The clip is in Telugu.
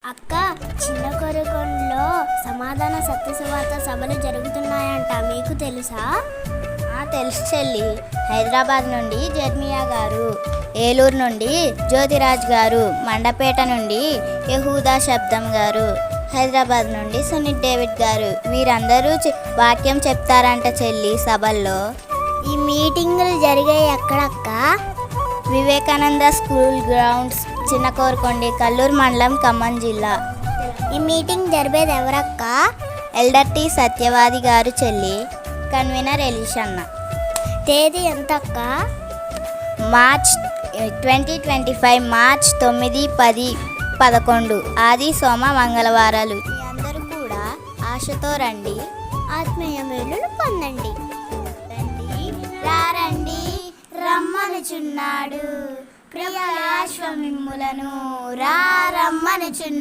అక్క, చిన్న కొరకొండలో సమాధాన సత్యసువార్త సభలు జరుగుతున్నాయంట, మీకు తెలుసా? తెలుసు చెల్లి. హైదరాబాద్ నుండి జర్మియా గారు, ఏలూరు నుండి జ్యోతిరాజ్ గారు, మండపేట నుండి యహూదా శబ్దం గారు, హైదరాబాద్ నుండి సునీల్ డేవిడ్ గారు, వీరందరూ వాక్యం చెప్తారంట చెల్లి సభల్లో. ఈ మీటింగులు జరిగాయి ఎక్కడక్క? వివేకానంద స్కూల్ గ్రౌండ్స్, చిన్న కోరకొండ, కల్లూరు మండలం, ఖమ్మం జిల్లా. ఈ మీటింగ్ జరిపేది ఎవరక్క? ఎల్డర్ టి సత్యవాది గారు చెల్లి. కన్వీనర్ ఎలిషన్న. తేదీ ఎంతక్క? మార్చ్ 2025 మార్చ్ 9, 10, 11 ఆది సోమ మంగళవారాలు. మీ అందరూ కూడా ఆశతో రండి, ఆత్మీయ మేలును పొందండి. రండి రమ్మనుచున్నాడు, ప్రియ ఆశ్వమిమ్ములను రమ్మనుచున్నాడు.